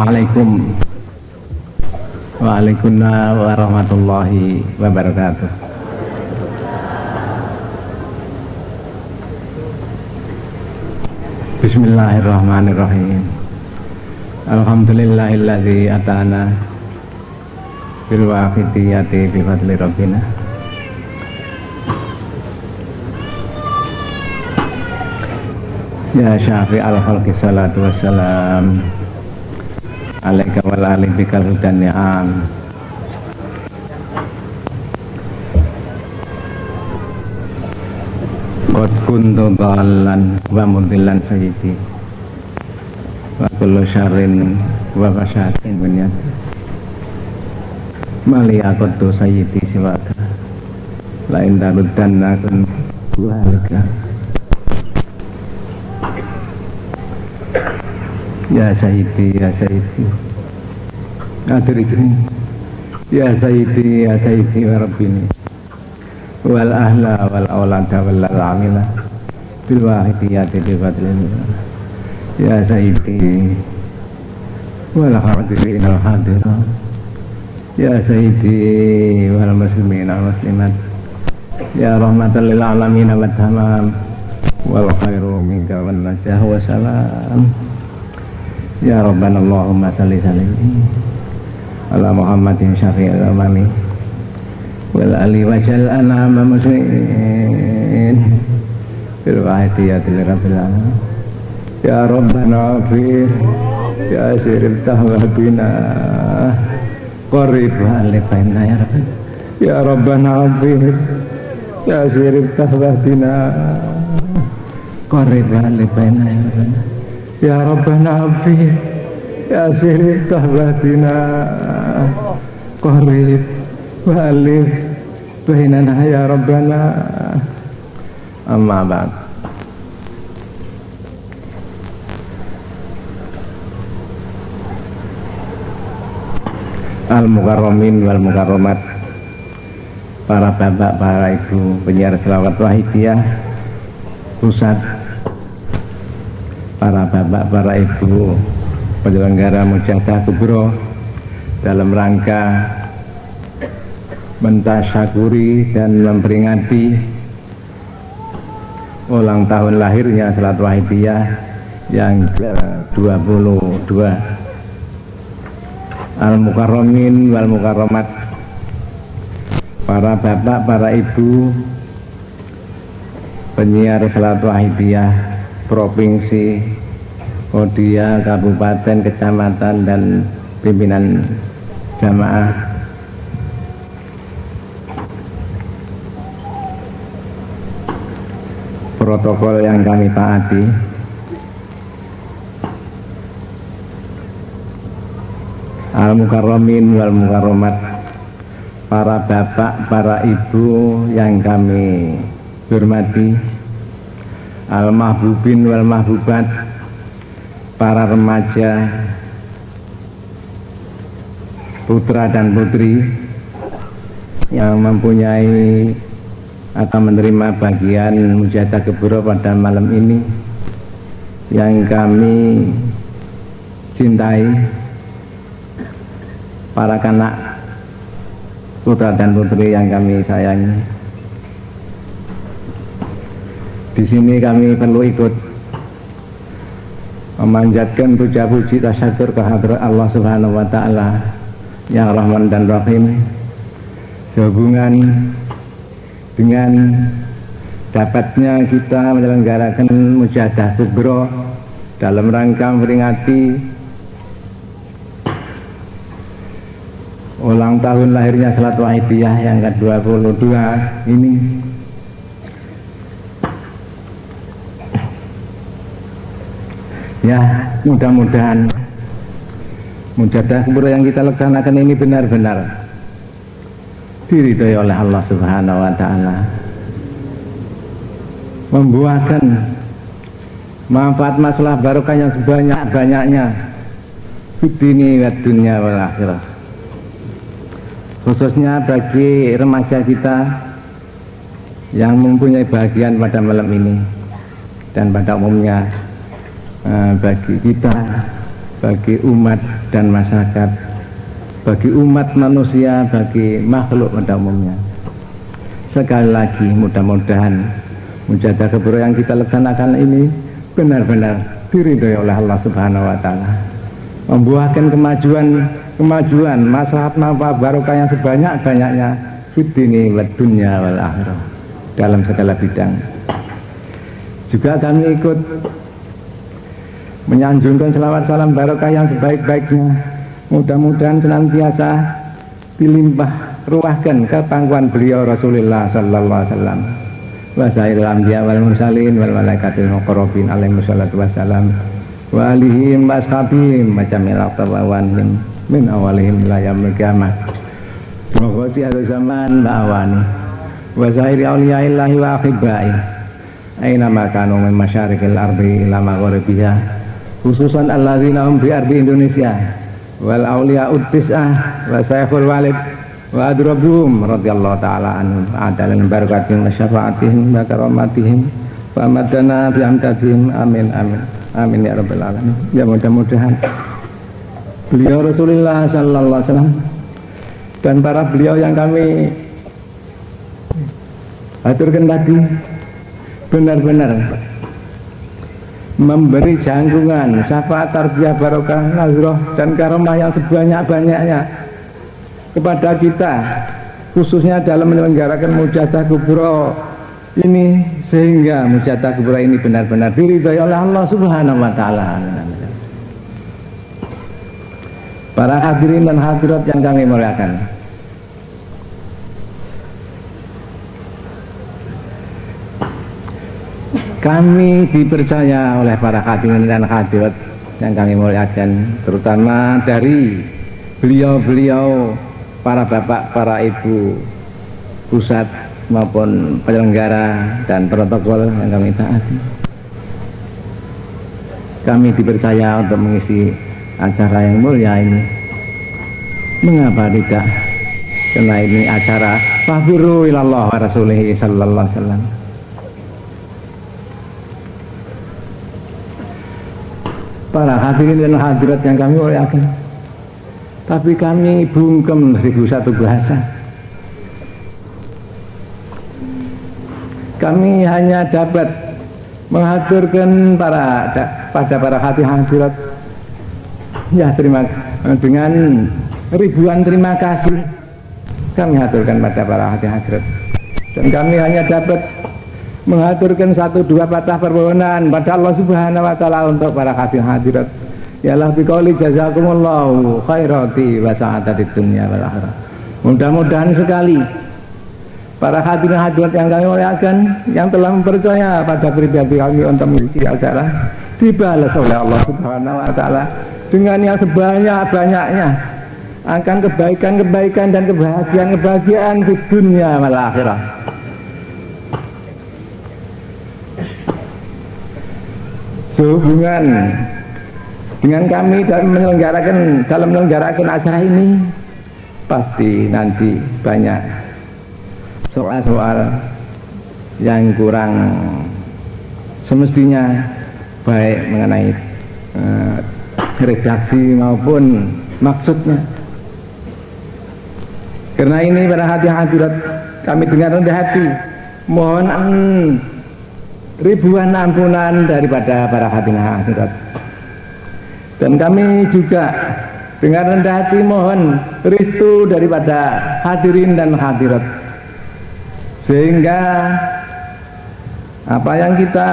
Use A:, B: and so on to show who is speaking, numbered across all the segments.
A: Assalamualaikum Waalaikumsalam warahmatullahi wabarakatuh. Bismillahirrahmanirrahim. Alhamdulillahilladzi atana bil waqitiyati bi fadli rabbina. Ya syafi al-khalqi salatu wassalam alaika wal ali bikal hudan ni'am. Qad kuntu dhalan wa mudillan sayyidi wa kullu syarrin wa fashatin bunyat mali aqadtu sayyidi siwaka la inda ruddanna kun walika. Ya Sayyidi, ya Sayyidi, adrikni, ya Sayyidi, ya Sayyidi wa Rabbini, wal ahla wal awlada wal amila bil wahidiyati bi fadlin. Ya Sayyidi, wal hadirin al hadirat, ya Sayyidi wal muslimin al muslimat, ya rahmatan lil alamin wa tamam wal khairu minka wan najah wa salam. Ya Rabbana Allahumma salli sallim ala Muhammadin syafi'il amami wal ali wa jal anama muslimin bil wahidiyati rabbil alamin. Ya Rabbana afir ya siril tahwabina qarib halifaina ya Rabbana. Ya Rabbana afir ya siril tahwabina qarib halifaina ya Rabbana. Ya Rabbana afir ya sirri tahbatina qarib wa alif bainana ya Rabbana. Amma ba'd. Al-mukarramin wal mukarramat, para bapak, para ibu penyiar selawat wahidiyah pusat, para bapak, para ibu penyelenggara mujahadah kubro dalam rangka mentasyakuri dan memperingati ulang tahun lahirnya Salat Wahidiyah yang ke-22. Al-mukarramin wal mukarramat, para bapak, para ibu penyiar Salat Wahidiyah provinsi, Kodia, kabupaten, kecamatan, dan pimpinan jamaah, protokol yang kami taati, al-mukarramin wal mukarramat, para bapak, para ibu yang kami hormati, al-mahbubin wal mahbubat, para remaja, putra dan putri yang mempunyai atau menerima bagian mujahadah kubro pada malam ini yang kami cintai, para kanak putra dan putri yang kami sayangi. Di sini kami perlu ikut memanjatkan puja puji tasyakur kehadrat Allah Subhanahu wa taala yang Rahman dan Rahim, sehubungan dengan dapatnya kita menyelenggarakan mujahadah kubro dalam rangka memperingati ulang tahun lahirnya Salat Wahidiyah yang ke-22 ini. Ya, mudah-mudahan mujahadah kubro yang kita laksanakan ini benar-benar diridhoi oleh Allah Subhanahu wa taala, membuahkan manfaat masalah barokah yang sebanyak-banyaknya di dunia wa dunya wal akhirah, khususnya bagi remaja kita yang mempunyai bahagian pada malam ini dan pada umumnya bagi kita bagi umat dan masyarakat, bagi umat manusia, bagi makhluk pada umumnya. Sekali lagi mudah-mudahan mujahadah kubro yang kita laksanakan ini benar-benar diridhoi oleh Allah Subhanahu wa taala, membuahkan kemajuan maslahat manfaat barokah yang sebanyak-banyaknya fid dini wad dunya wal akhirah, dalam segala bidang. Juga kami ikut menyanjungkan selawat salam barokah yang sebaik-baiknya, mudah-mudahan senantiasa dilimpah ruahkan ke pangkuan beliau Rasulullah sallallahu alaihi wasallam wa sairil anbiya wal mursalin wal malaikatil muqarrabin alaihi wassalatu wassalam wa alihim wa ashabihim macamil aqtawawanhim min awalihim ila yaumil qiyamah wa qati zaman ba'awani wa sairi awliyaillahi wa akhibai aina makanu min masyarikil ardi ila magharibiha, khususan alladzina hum bi ardi Indonesia wal awliya'ud tis'ah wa saykhul walid wa adrabuhum radhiyallahu ta'ala anhum adalan barakatihim wa syafaatihim wa karamatihim wa madana bihamdadihim amin amin amin ya rabbal alamin. Ya mudah-mudahan beliau Rasulullah sallallahu alaihi wasallam dan para beliau yang kami aturkan tadi benar-benar memberi jangkungan syafaat tarbiyah barokah nazroh dan karomah yang sebanyak-banyaknya kepada kita, khususnya dalam menyelenggarakan mujahadah kubro ini, sehingga mujahadah kubro ini benar-benar diridhoi oleh Allah Subhanahu wa taala. Para hadirin dan hadirat yang kami muliakan, kami dipercaya oleh para hadirin dan hadirat yang kami muliakan, terutama dari beliau-beliau, para bapak, para ibu pusat maupun penyelenggara dan protokol yang kami taati. Kami dipercaya untuk mengisi acara yang mulia ini. Mengapa tidak? Karena ini acara fafiru ilallah wa rasulihi sallallahu alaihi wasallam. Para hadirin dan hadirat yang kami muliakan, tapi kami bungkem 1001 bahasa. Kami hanya dapat mengaturkan pada para hadirat ya dengan ribuan terima kasih kami aturkan pada para hadirat, dan kami hanya dapat mengaturkan 1-2 patah permohonan pada Allah Subhanahu wa taala untuk para hadirat. Yalah biqauli jazakumullahu khairati wa sa'adatid dunya wal akhirah. Mudah-mudahan sekali para hadirin hadirat yang kami muliakan yang telah mempercaya pada pribadi kami untuk mengisi acara dibalas oleh Allah Subhanahu wa taala dengan yang sebanyak-banyaknya akan kebaikan-kebaikan dan kebahagiaan-kebahagiaan di dunia wal akhirah. Sehubungan dengan kami dalam menyelenggarakan acara ini, pasti nanti banyak soal-soal yang kurang semestinya, baik mengenai redaksi maupun maksudnya. Karena ini para hadirat kami dengan rendah hati mohon ribuan ampunan daripada para hadirat. Dan kami juga dengan rendah hati mohon restu daripada hadirin dan hadirat, sehingga apa yang kita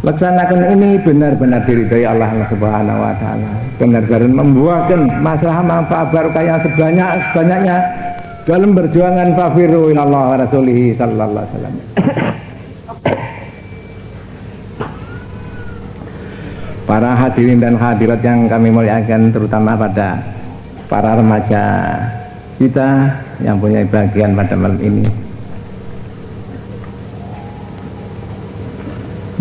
A: laksanakan ini benar-benar diridhoi Allah Subhanahu wa taala, benar-benar membuahkan masalah manfaat barokah yang sebanyak-banyaknya dalam perjuangan fafiru ilallah wa rasulihi sallallahu alaihi wasallam. Para hadirin dan hadirat yang kami muliakan, terutama pada para remaja kita yang punya bagian pada malam ini,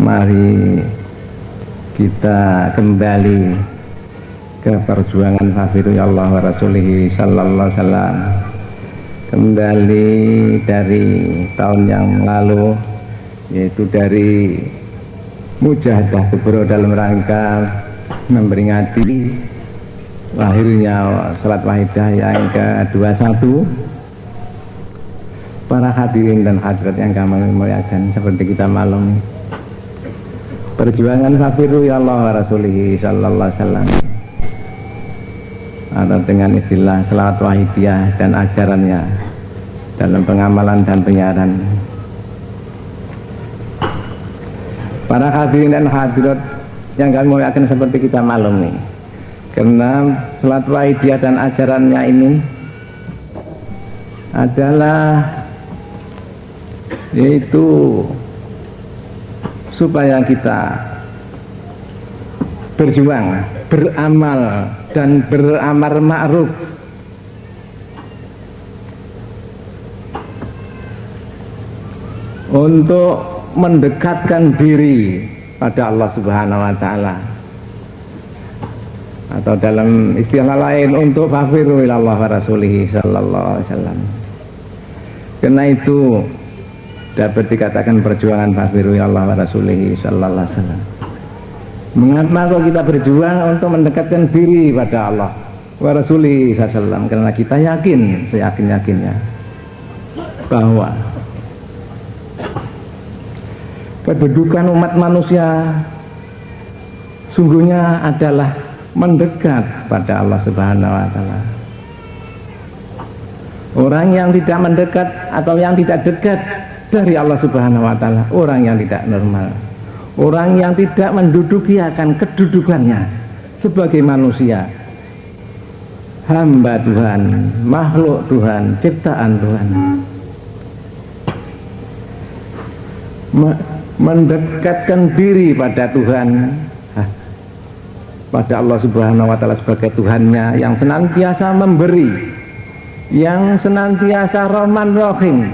A: mari kita kembali ke perjuangan fafiru Allah wa rasulihi sallallahu alaihi wasallam, kembali dari tahun yang lalu, yaitu dari mujahadah kubro dalam rangka memperingati lahirnya salat wahidah yang ke-21. Para hadirin dan hadirat yang kami muliakan, seperti kita maklum, perjuangan Fafiru ya Allah wa Rasulihi sallallahu alaihi wasallam, atau dengan istilah salat wahidiyah dan ajarannya dalam pengamalan dan penyiaran. Para hadirin dan hadirat yang kami muliakan, seperti kita maklum nih, karena salat wahidiyah dan ajarannya ini adalah yaitu supaya kita berjuang, beramal dan beramar ma'ruf untuk mendekatkan diri pada Allah Subhanahu wa taala, atau dalam istilah lain untuk fafiru ilallah wa rasulihi sallallahu alaihi wasallam. Karena itu dapat dikatakan perjuangan fafiru ilallah wa rasulihi sallallahu alaihi wasallam. Mengapa kok kita berjuang untuk mendekatkan diri pada Allah wa rasulihi sallallahu alaihi wasallam? Karena kita yakin, seyakin-yakinnya bahwa kedudukan umat manusia sungguhnya adalah mendekat pada Allah Subhanahu wa taala. Orang yang tidak mendekat atau yang tidak dekat dari Allah Subhanahu wa taala, orang yang tidak normal, orang yang tidak menduduki akan kedudukannya sebagai manusia, hamba Tuhan, makhluk Tuhan, ciptaan Tuhan. Mendekatkan diri pada Tuhan, pada Allah Subhanahu wa taala sebagai Tuhannya yang senantiasa memberi, yang senantiasa Rahman Rahim,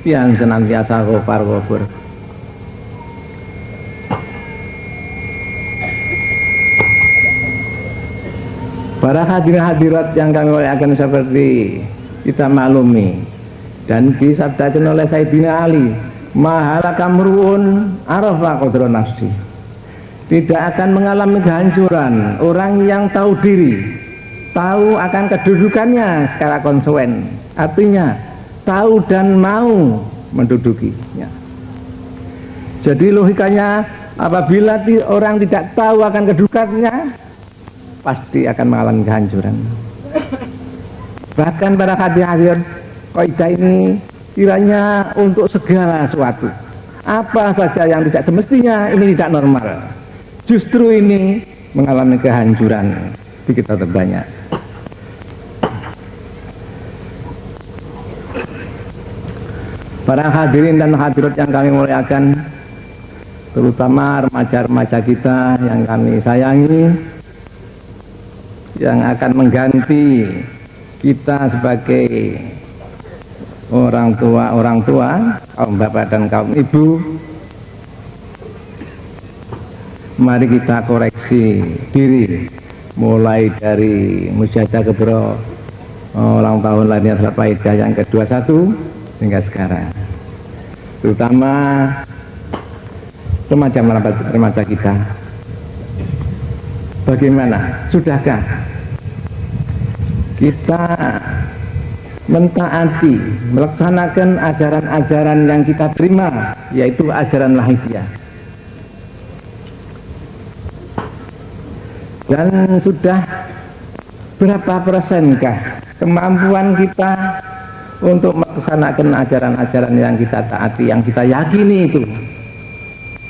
A: yang senantiasa Ghafar Ghafur. Para hadirin hadirat yang kami muliakan, seperti kita maklumi dan disabdakan oleh Sayyidina Ali, mahala kamruun arafa qadra nafsi, tidak akan mengalami kehancuran orang yang tahu diri, tahu akan kedudukannya secara konsekuen, artinya tahu dan mau mendudukinya. Jadi logikanya, apabila orang tidak tahu akan kedudukannya, pasti akan mengalami kehancuran. Bahkan para hadirin, kaidah ini kiranya untuk segala sesuatu, apa saja yang tidak semestinya, ini tidak normal, justru ini mengalami kehancuran di kita terbanyak. Para hadirin dan hadirat yang kami muliakan, terutama remaja-remaja kita yang kami sayangi, yang akan mengganti kita sebagai orang tua, kaum bapak dan kaum ibu, mari kita koreksi diri, mulai dari Musyadah Gebro ulang tahun lahirnya salat wahidah yang ke-21 hingga sekarang, terutama remaja kita. Bagaimana? Sudahkah kita mentaati, melaksanakan ajaran-ajaran yang kita terima, yaitu ajaran lahiriah? Dan sudah berapa persenkah kemampuan kita untuk melaksanakan ajaran-ajaran yang kita taati, yang kita yakini itu?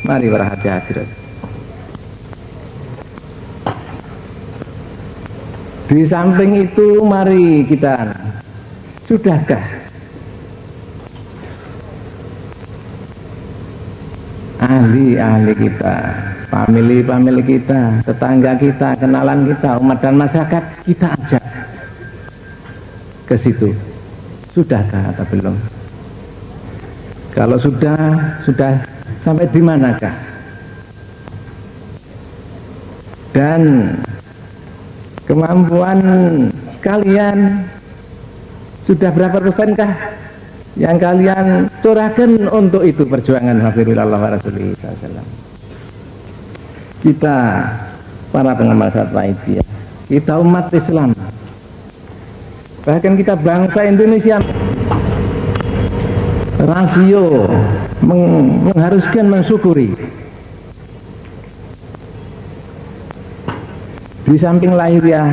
A: Mari para hadirin, di samping itu mari kita, sudahkah ahli-ahli kita, famili kita, tetangga kita, kenalan kita, umat dan masyarakat kita ajak ke situ? Sudahkah atau belum? Kalau sudah sampai di manakah? Dan kemampuan kalian sudah berapa persenkah yang kalian curahkan untuk itu perjuangan hafirullah wa rasulullah SAW? Kita para pengamal fatwa itu ya. Kita umat Islam, bahkan kita bangsa Indonesia, rasio mengharuskan mensyukuri. Di samping lahiriah,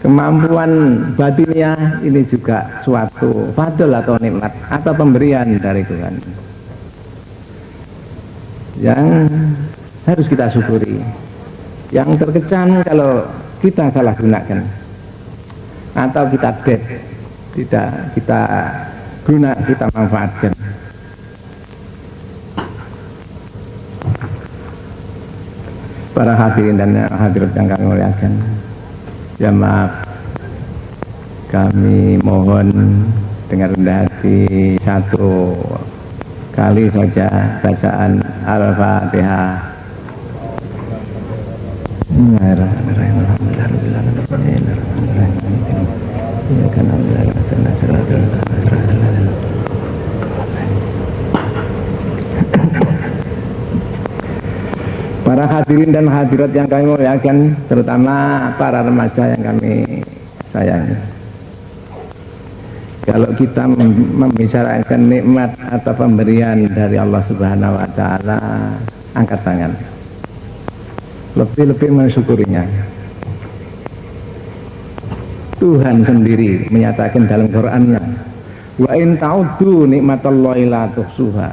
A: kemampuan batiniah ini juga suatu fadl atau nikmat atau pemberian dari Tuhan yang harus kita syukuri. Yang terkesan kalau kita salah gunakan atau kita tidak kita kita manfaatkan. Para hadirin dan hadirat yang kami muliakan, ya maaf, kami mohon dengan rendah hati satu kali saja bacaan Al-Fatihah. Para hadirin dan hadirat yang kami muliakan, terutama para remaja yang kami sayangi, kalau kita membicarakan nikmat atau pemberian dari Allah Subhanahu wa Ta'ala, angkat tangan, lebih-lebih mensyukurinya. Tuhan sendiri menyatakan dalam Qur'annya, wa in ta'uddu nikmatallahi la tuhsuha.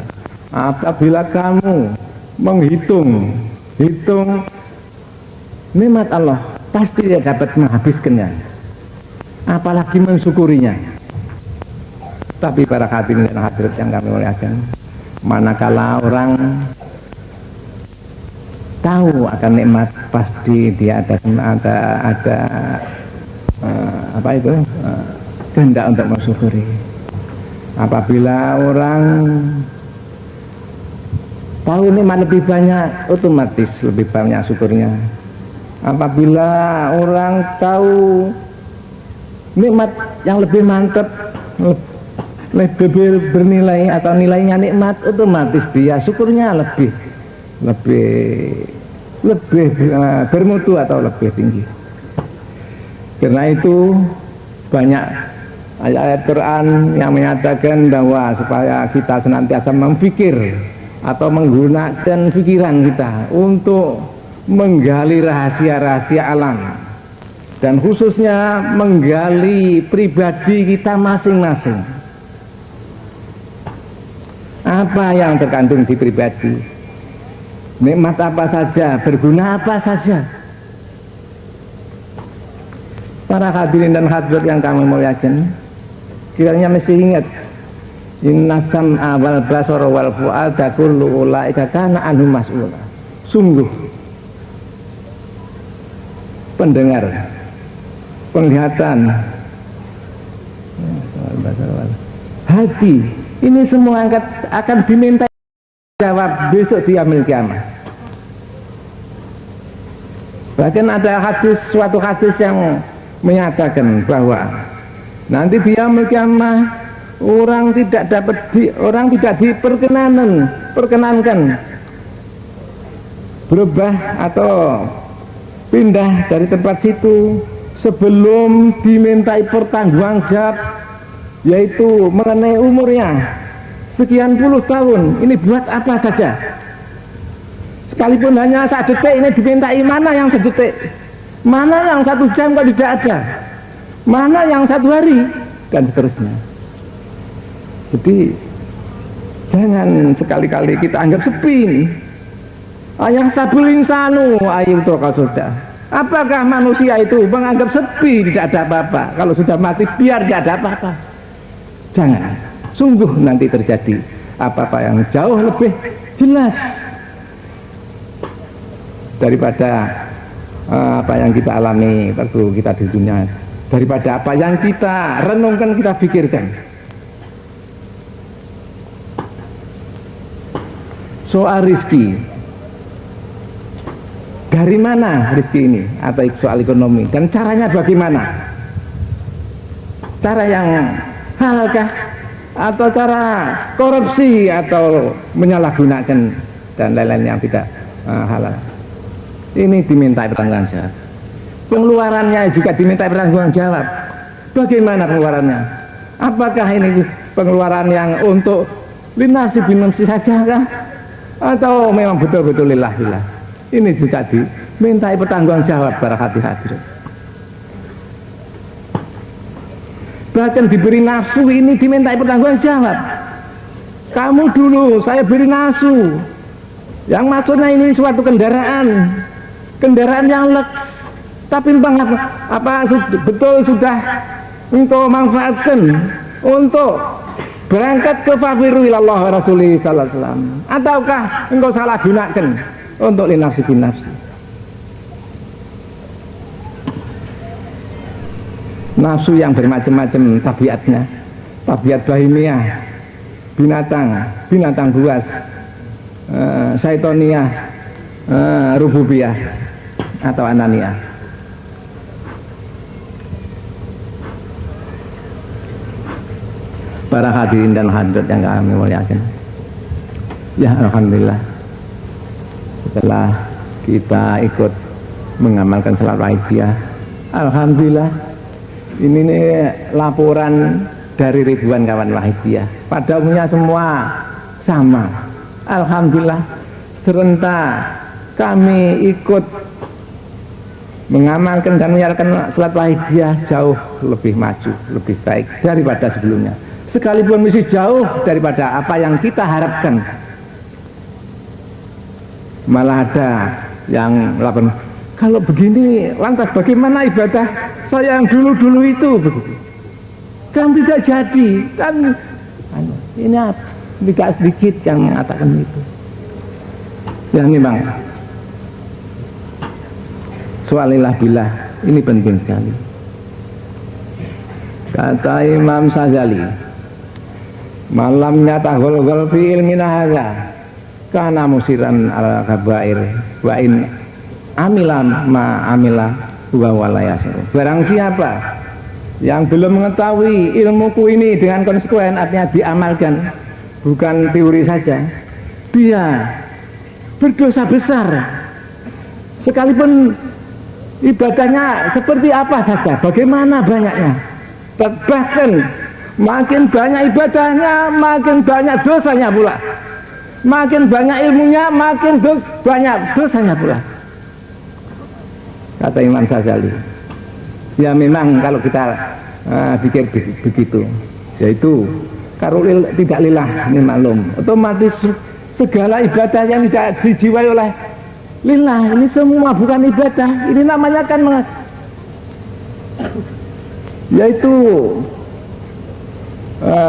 A: Apabila kamu menghitung nikmat Allah, pasti dia dapat menghabiskannya, apalagi mensyukurinya. Tapi para hadirin dan hadirat yang kami muliakan, manakala orang tahu akan nikmat, pasti dia ada kehendak untuk mensyukuri. Apabila orang tahu nikmat lebih banyak, otomatis lebih banyak syukurnya. Apabila orang tahu nikmat yang lebih mantap, lebih bernilai atau nilainya nikmat, otomatis dia syukurnya lebih bermutu atau lebih tinggi. Karena itu banyak ayat-ayat Quran yang menyatakan bahwa supaya kita senantiasa memfikir atau menggunakan pikiran kita untuk menggali rahasia-rahasia alam, dan khususnya menggali pribadi kita masing-masing. Apa yang terkandung di pribadi, nikmat apa saja, berguna apa saja. Para hadirin dan hadirat yang kami muliakan, kiranya mesti ingat, inna sam'a wal basara wal fu'ada kullu ulaika kana anhu mas'ula. Sungguh pendengar, penglihatan, hati, ini semua akan diminta jawab besok di yaumil kiamah. Bahkan ada suatu hadis yang menyatakan bahwa nanti di yaumil kiamah orang tidak diperkenankan berubah atau pindah dari tempat situ sebelum dimintai pertanggungjawab, yaitu mengenai umurnya sekian puluh tahun ini buat apa saja. Sekalipun hanya 1 detik ini dimintai, mana yang 1 detik, mana yang 1 jam kok tidak ada, mana yang 1 hari, dan seterusnya. Jadi jangan sekali-kali kita anggap sepi ini. Ayah sabul insanu ayu tokasoda. Apakah manusia itu menganggap sepi, tidak ada apa-apa? Kalau sudah mati biar tidak ada apa-apa. Jangan. Sungguh nanti terjadi apa-apa yang jauh lebih jelas daripada apa yang kita alami waktu kita di dunia, daripada apa yang kita renungkan, kita pikirkan. Soal rizki, dari mana rizki ini, atau soal ekonomi, dan caranya bagaimana? Cara yang halalkah, atau cara korupsi, atau menyalahgunakan, dan lain-lain yang tidak halal. ini diminta pertanggung jawab. Pengeluarannya juga diminta pertanggung jawab. Bagaimana pengeluarannya? Apakah ini pengeluaran yang untuk linafsi binafsi saja kah? Atau memang betul-betul lillah-lillah? Ini juga diminta pertanggung jawab para hadirin. Bahkan diberi nafsu ini diminta pertanggung jawab. Kamu dulu saya beri nafsu, yang maksudnya ini suatu kendaraan yang leks, tapi betul sudah engkau manfaatkan untuk berangkat ke fafiru ilallah Rasulullah sallallahu alaihi wasallam, ataukah engkau salah gunakan untuk linafsi binafsi? Nafsu yang bermacam-macam tabiatnya, tabiat bahimiyah, binatang buas, syaitoniah, rububiyah atau ananiyah. Para hadirin dan hadirat yang kami muliakan, ya alhamdulillah, setelah kita ikut mengamalkan salat Aidiyah, alhamdulillah, ini nih laporan dari ribuan kawan Wahidiyah, pada umumnya semua sama. Alhamdulillah, serentak kami ikut mengamalkan dan menjalankan salat Wahidiyah jauh lebih maju, lebih baik daripada sebelumnya. Sekalipun masih jauh daripada apa yang kita harapkan. Malah ada yang melakukan, kalau begini lantas bagaimana ibadah saya yang dulu-dulu itu begitu. Kan tidak jadi, kan ini tidak sedikit yang mengatakan itu. Yang memang soalilah billah ini penting sekali. Kata Imam Syazali, malamnya tahul fi ilmina hadza kana musiran al kabair wa in amila ma amila wa walayasir. Barang siapa yang belum mengetahui ilmuku ini dengan konsekuen, artinya diamalkan, bukan teori saja, dia berdosa besar sekalipun ibadahnya seperti apa saja, bagaimana banyaknya. Bahkan makin banyak ibadahnya, makin banyak dosanya pula. Makin banyak ilmunya, makin banyak dosanya pula. Kata Imam Ghazali. Ya memang kalau kita pikir begitu, yaitu karulil tidak lillah ini maklum, otomatis segala ibadah yang tidak dijiwai oleh lillah ini semua bukan ibadah. Ini namanya kan yaitu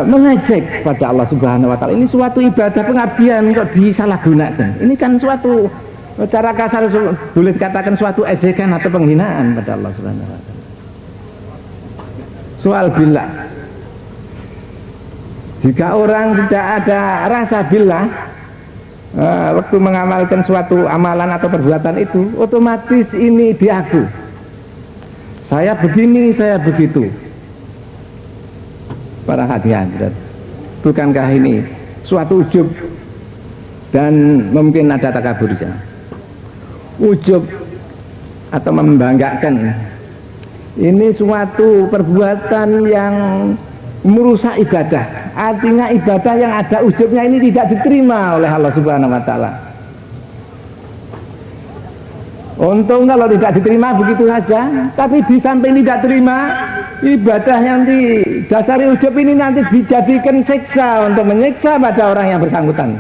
A: mengejek pada Allah Subhanahu wa taala. Ini suatu ibadah pengabdian kok disalahgunakan. Ini kan suatu, cara kasar boleh dikatakan suatu ejekan atau penghinaan pada Allah Subhanahu wa taala. Soal billah, jika orang tidak ada rasa billah waktu mengamalkan suatu amalan atau perbuatan itu, otomatis ini diaku, saya begini, saya begitu. Para hadirin, bukankah ini suatu ujub dan mungkin ada takabur di sana? Ujub atau membanggakan, ini suatu perbuatan yang merusak ibadah. Artinya ibadah yang ada ujubnya ini tidak diterima oleh Allah Subhanahu wa taala. Untung kalau tidak diterima begitu saja, tapi di samping tidak terima, ibadah yang didasari ujub ini nanti dijadikan siksa untuk menyiksa pada orang yang bersangkutan.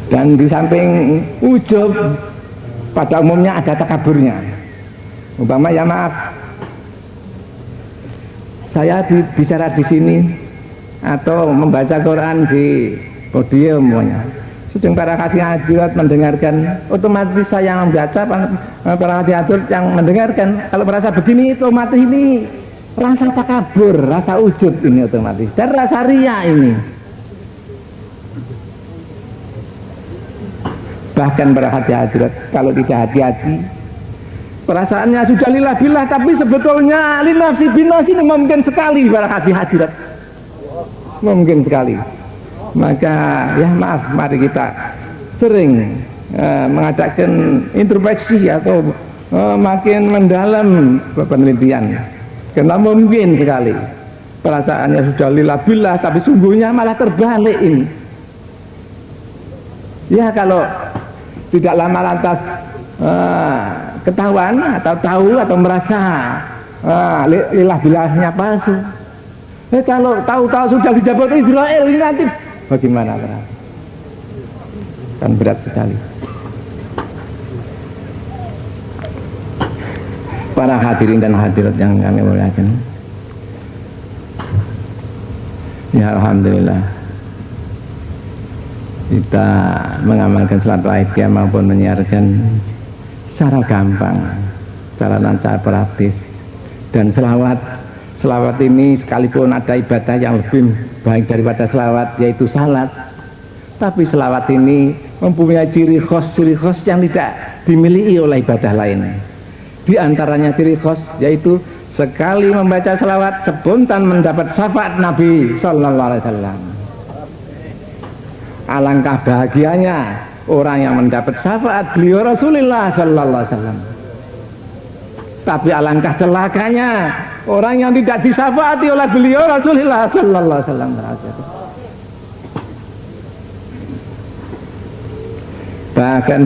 A: Dan di samping ujub, pada umumnya ada takaburnya. Umpama ya maaf, saya bicara di sini atau membaca Quran di podium, sedang para hadirat mendengarkan, otomatis saya yang membaca, para hadirat yang mendengarkan, kalau merasa begini, otomatis ini rasa takabur, rasa ujub ini otomatis, dan rasa riya ini. Bahkan para hadirat kalau tidak hati-hati, perasaannya sudah lillah billah, tapi sebetulnya linafsi binafsi ini mungkin sekali para hadirat, mungkin sekali. Maka ya maaf, mari kita sering mengadakan introspeksi atau makin mendalam penelitian, karena mungkin sekali perasaannya sudah lillah tapi sungguhnya malah terbalik ini. Ya kalau tidak lama lantas ketahuan atau tahu atau merasa lillah billahnya palsu. Kalau tahu-tahu sudah dijabut Israel ini nanti bagaimana? Kan berat sekali. Para hadirin dan hadirat yang kami muliakan, ya alhamdulillah kita mengamalkan salat Aisyah maupun menyiarkan secara gampang, secara lancar praktis. Dan selawat ini sekalipun ada ibadah yang lebih baik daripada selawat, yaitu salat, tapi selawat ini mempunyai ciri khas yang tidak dimiliki oleh ibadah lain. Di antaranya ciri khas yaitu sekali membaca selawat spontan mendapat syafaat Nabi Sallallahu Alaihi Wasallam. Alangkah bahagianya orang yang mendapat syafaat beliau Rasulullah Sallallahu Alaihi Wasallam. Tapi alangkah celakanya orang yang tidak disyafaati oleh beliau Rasulullah Sallallahu Alaihi Wasallam. Bahkan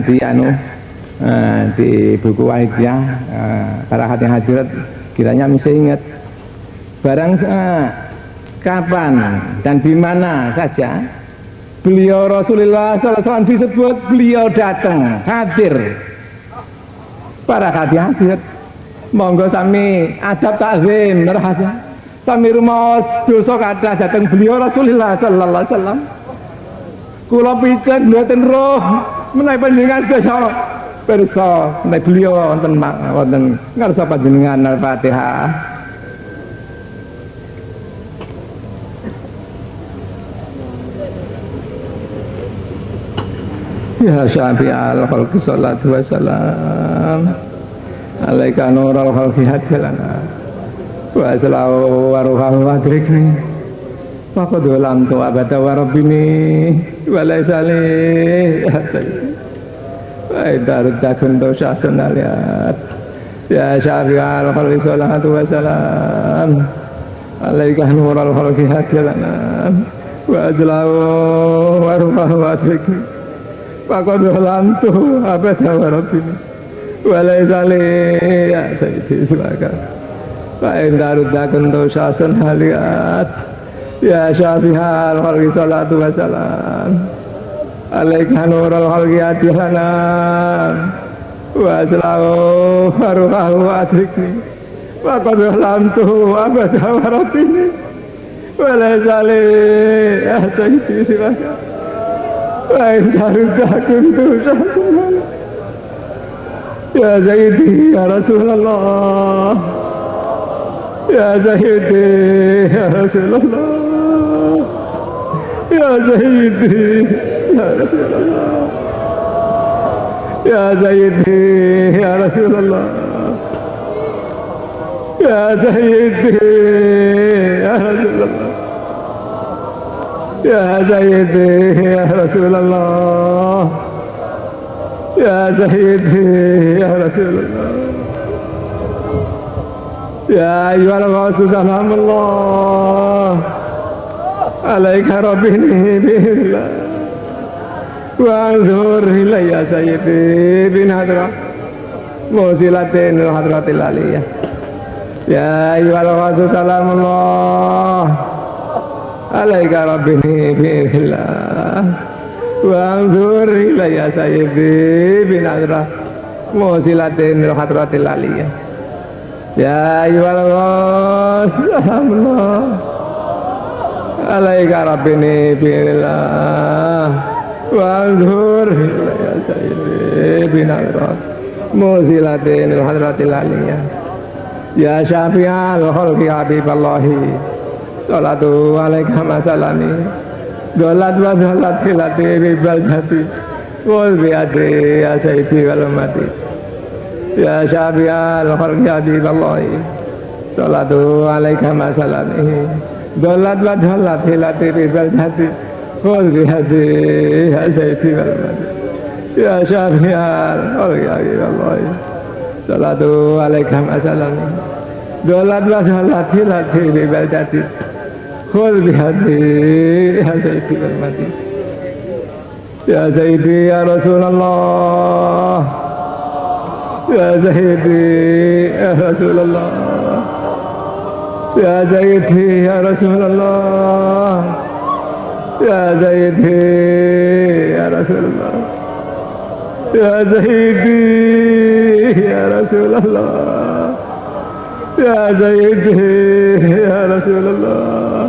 A: di buku Wahidiyah, para hadirin hadirat kiranya mesti ingat, barang kapan dan di mana saja beliau Rasulullah SAW disebut beliau datang hadir, para hadirin hadirat monggo sami adab takzim nerahasia sami rumaos dosa kathah datang beliau Rasulullah sallallahu alaihi wasallam. Kula picen mboten roh menawi panjenengan sedaya pirsa menawi beliau wonten ngarsa panjenengan Al-Fatihah. Ya syafi'al khalqi salatu wassalam alaika nurul khalqi hadilana wa salawu wa ruhahu adrikni wa qadulam tu abada wa rabbini wa laisali ya sayyidi wa idarud dakun dosasun aliyat ya syafi'al khalqi salatu wassalam alaika nurul khalqi hadilana wa salawu wa ruhahu adrikni wa qadulam tu abada wa rabbini walai salih ya sayyidi silakan fa'in darudakun dosasun haliyat ya syafi'al khalqi salatu wassalam alaika nurul khalqi adilana wa aslahu waruhahu adrikni wa qadulamtu abada warabini walai salih ya sayyidi silakan fa'in darudakun dosasun haliyat ya Sayyidi ya Rasulullah ya Sayyidi ya Rasulullah ya Sayyidi ya Rasulullah ya Sayyidi ya Rasulullah ya Sayyidi ya Rasulullah ya Sayyidi ya Rasulullah ya Sayyidi ya Rasulullah ya ayyuhal ghawsu salamullah alaika rabbini billah wa anzur ilayya Sayyidi bin hadra musilatin hadratil aliyah ya ayyuhal ghawsu salamullah alaika rabbini billah wa anzur ilayya Sayyidi bin hadra musilatin hadratil aliyah ya ayyuhal ghawsu alaika rabbini billah wa anzur ilayya Sayyidi bin hadra musilatin hadratil aliyah ya syafi'al khalqi habiballahi salatu alaika masalami dolat wa dolat hilati ribal jati wal biadi ya sayyidi wal mati ya syafi'al khalqi habiballahi salatu alaika masalami dolat wa dolat hilati ribal jati khudh bihadi ya sayyidi wal mati ya syafi'al ya Allah salatu alaikam assalam dolat wa salati lati bibadati khudh bihadi ya sayyidi wal mati ya sayyidi ya Rasulullah ya sayyidi ya Rasulullah ya sayyidi ya Rasulullah ya sayyidi ya Rasulullah ya sayyidi ya Rasulullah ya sayyidi ya Rasulullah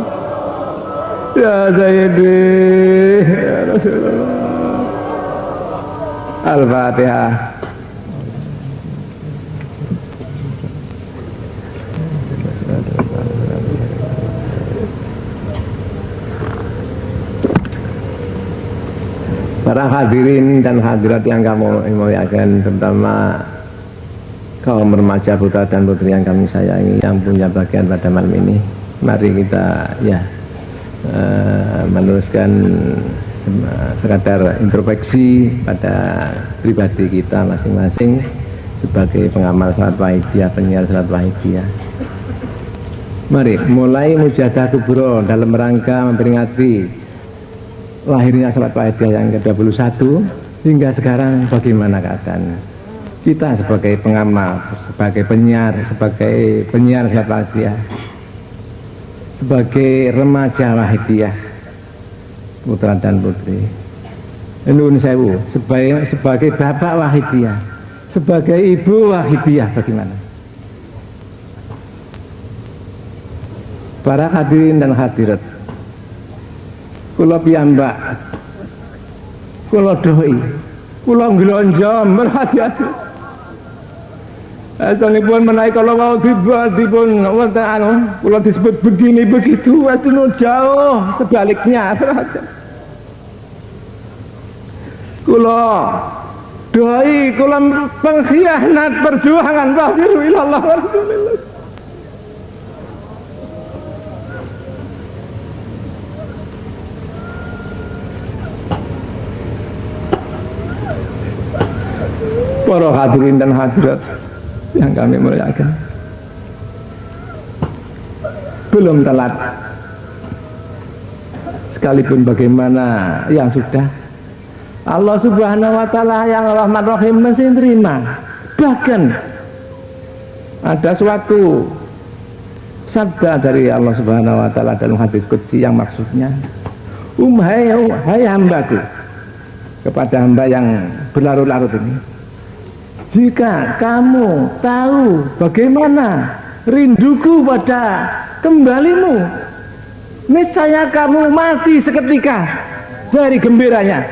A: ya sayyidi ya Rasulullah. Al-Fatihah. Para hadirin dan hadirat yang kami muliakan, terutama kaum remaja putra dan putri yang kami sayangi, yang punya bagian pada malam ini, mari kita meneruskan sekadar introspeksi pada pribadi kita masing-masing sebagai pengamal salat wahidiyah, penyiar salat wahidiyah. Mari mulai mujahadah kubro dalam rangka memperingati lahirnya salat wahidiyah yang ke-21 hingga sekarang. Bagaimana keadaan kita sebagai pengamal, sebagai penyiar salat wahidiyah, sebagai remaja wahidiyah putra dan putri Nun Sewu, sebagai bapak wahidiyah, sebagai ibu wahidiyah, bagaimana? Para hadirin dan hadirat, kula piyambak, kula doi, kula nglonjo merhati-hati. Asalipun menaik kalau mau dipun wonten kula disebut begini begitu, itu jauh sebaliknya. Kula doi, kula pengkhianat perjuangan wafiru ilallah rasulillah. Para hadirin dan hadirat yang kami muliakan, belum telat, sekalipun bagaimana yang sudah, Allah Subhanahu wa Ta'ala yang Rahman Rahim mesti terima. Bahkan ada suatu sabda dari Allah Subhanahu wa Ta'ala dalam hadis qudsi yang maksudnya, hai hambaku, kepada hamba yang berlarut-larut ini, jika kamu tahu bagaimana rinduku pada kembalimu, niscaya kamu mati seketika dari gembiranya.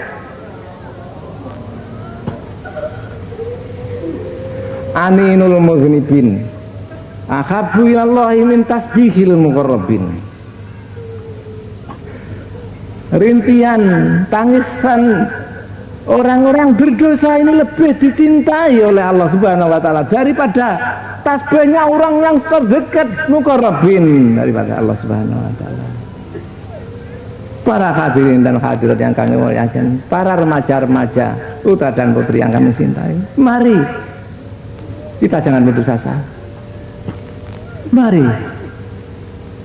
A: Aninul mughnibin akhabu ilallahi min tasbihil muqarrabin. Rintian tangisan orang-orang berdosa ini lebih dicintai oleh Allah Subhanahu wa Ta'ala daripada tasbihnya orang yang terdekat muqarrabin daripada Allah Subhanahu wa Ta'ala. Para hadirin dan hadirat yang kami muliakan, para remaja-remaja putra dan putri yang kami cintai, mari kita jangan putus asa. Mari,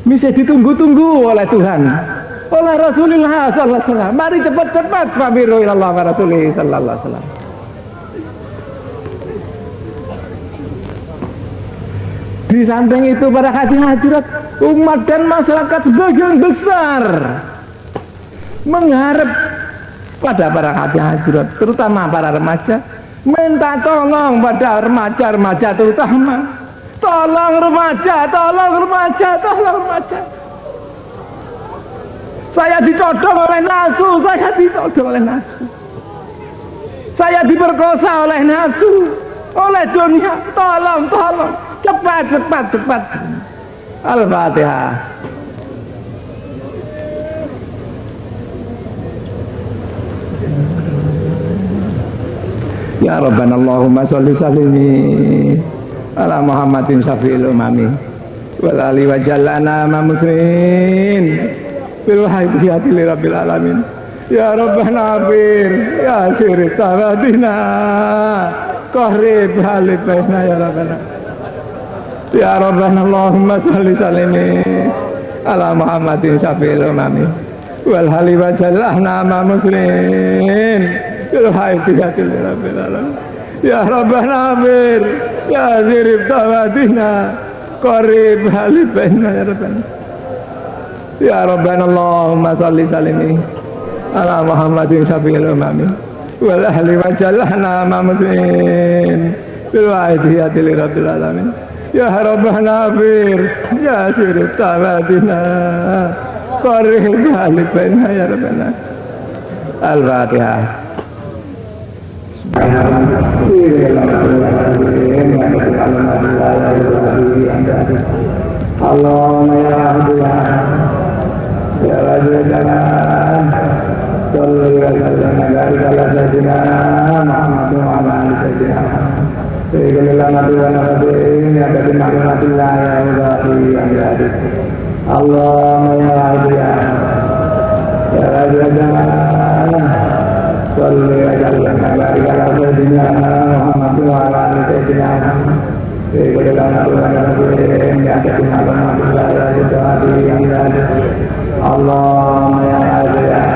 A: bisa ditunggu-tunggu oleh Tuhan, oleh Rasulullah sallallahu alaihi wasallam. Mari cepat-cepat fabiru ilallah wa rasulih sallallahu alaihi wasallam. Di samping itu para hadirat, umat dan masyarakat sebagian besar mengharap pada para hadirat, terutama para remaja, minta tolong pada remaja-remaja terutama, tolong remaja, tolong remaja, tolong remaja. Saya ditodong oleh nafsu, saya ditodong oleh nafsu, saya diperkosa oleh nafsu, oleh dunia. Tolong, tolong, cepat, cepat, cepat. Al-Fatihah. Ya Rabbana Allahumma sholli salimi ala Muhammadin syafi'il umami wal ali wa jallana ma muslimin bil haidiyati li rabbil alamin. Ya Rabbana bir ya sirif tawadina qarib halibaina ya Rabbana. Ya Rabbana Allahumma salli salimi ala Muhammadin syafi'il umami wal hali wa jallahna ma muslim bil haidiyati li rabbil alamin. Ya Rabbana bir ya sirif tawadina qarib halibaina ya Rabbana. Ya Rabbana Allahumma salli salimi ala Muhammadin syafi'il umami wal ahli wa jallahna ma muslim bil haidiyati li rabbil alamin. Ya Rabbana bir ya sirif tawadina qarib halibaina ya Rabbana. Al-Fatihah. Allahumma ya Abdullah ya Rasulullah sallallahu alaihi wasallam Muhammad wa ala alihi Allahumma ya Abdullah ya Rasulullah sallallahu alaihi Muhammad wa ala alihi Allahumma ya Abdullah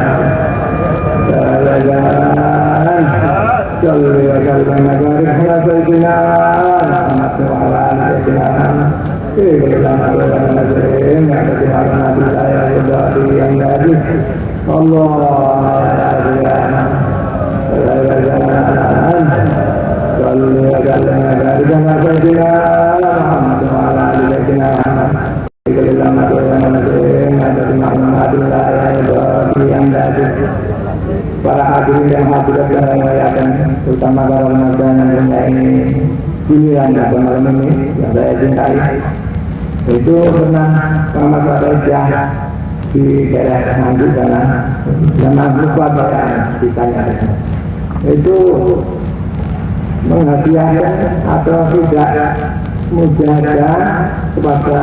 A: para hadirin yang hadirat yang merayakan terutama para Ramadan yang ini pilihan pada malam ini yang saya cintai itu pernah sama saya di daerah Nganjuk sana zaman lupa saya ditanya itu menghadiahkan atau tidak mujahadah kepada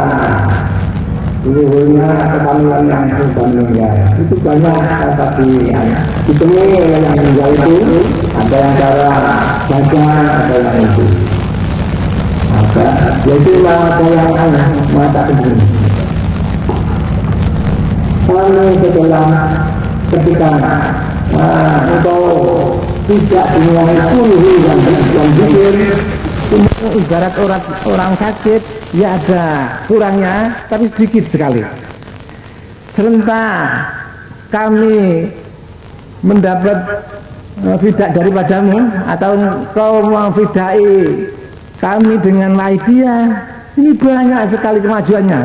A: leluhurnya kepamilan yang sudah meninggal. Itu banyak kata pilihan ditemui oleh yang meninggal itu ada yang cara baca, ada yang itu maka jadi mata yang mata ini kami setelah ketika engkau tidak dimulai puluh dan zikir ibarat orang sakit ya ada kurangnya tapi sedikit sekali. Serentak kami mendapat fidak daripadamu atau kau memfidai kami dengan waidia, ini banyak sekali kemajuannya.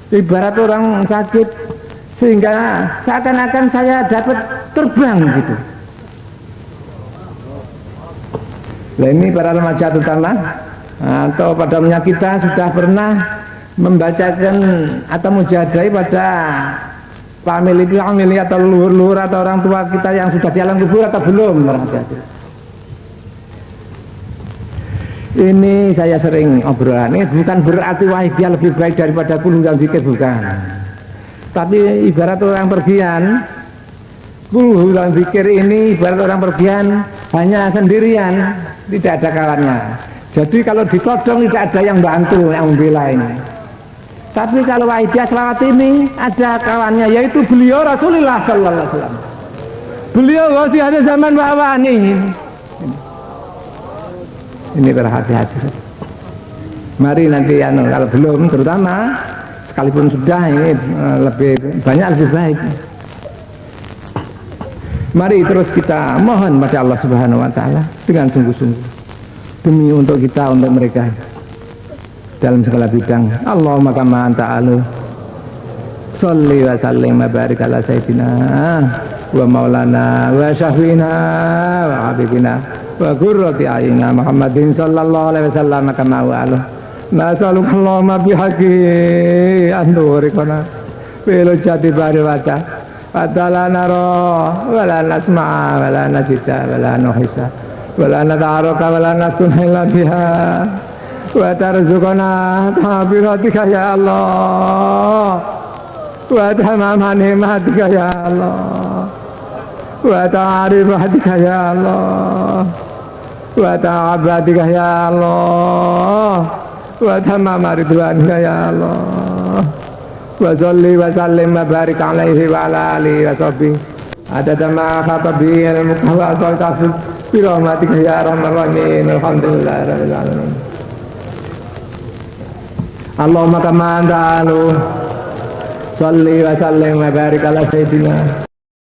A: Ibarat orang sakit sehingga seakan-akan saya dapat terbang gitu. Nah ini para remaja terutama atau pada kita sudah pernah membacakan atau mujadai pada famili atau luhur-luhur atau orang tua kita yang sudah di alam kubur atau belum? Ini saya sering obrolan, ini bukan berarti wahidiyah lebih baik daripada kulungan zikir, bukan. Tapi ibarat orang pergian, kulungan zikir ini ibarat orang pergian hanya sendirian, tidak ada kawannya. Jadi kalau ditodong tidak ada yang bantu, yang membela ini. Tapi kalau wahidiyah selawat ini ada kawannya, yaitu beliau Rasulullah Sallallahu Alaihi Wasallam. Beliau masih ada zaman bawah nih. Ini berhati-hati. Mari nanti kalau belum, terutama sekalipun sudah ini lebih banyak lebih baik. Mari terus kita mohon pada Allah Subhanahu Wa Taala dengan sungguh-sungguh demi untuk kita, untuk mereka dalam segala bidang. Allahumma kama anta alu sholli wa sallim wa barik ala sayyidina wa maulana wa syafiina wa habibina wa qurrati a'yunina Muhammadin sallallahu alaihi wasallam kama wa alu nasaluk Allahumma bihaqi andurikana bil jati bari wata atala naro wala nasma'a wala nasita wala nuhisa wala nadaraka wala nasunhila biha wa tarzuqana tabiratika ya Allah wa tamama nikmatika ya Allah wa ta'arif rahmatika ya Allah wa ta'abadika ya Allah wa tamama ridwanika ya Allah wa salli wa sallim wa barik alaihi wa ala alihi wa sahbihi adada ma khatabi al-muqawwa wa tasib bi rahmatika ya arhamar rahimin alhamdulillahi rabbil alamin Allahumma kama anta alu salli wa sallim wa barik ala sayyidina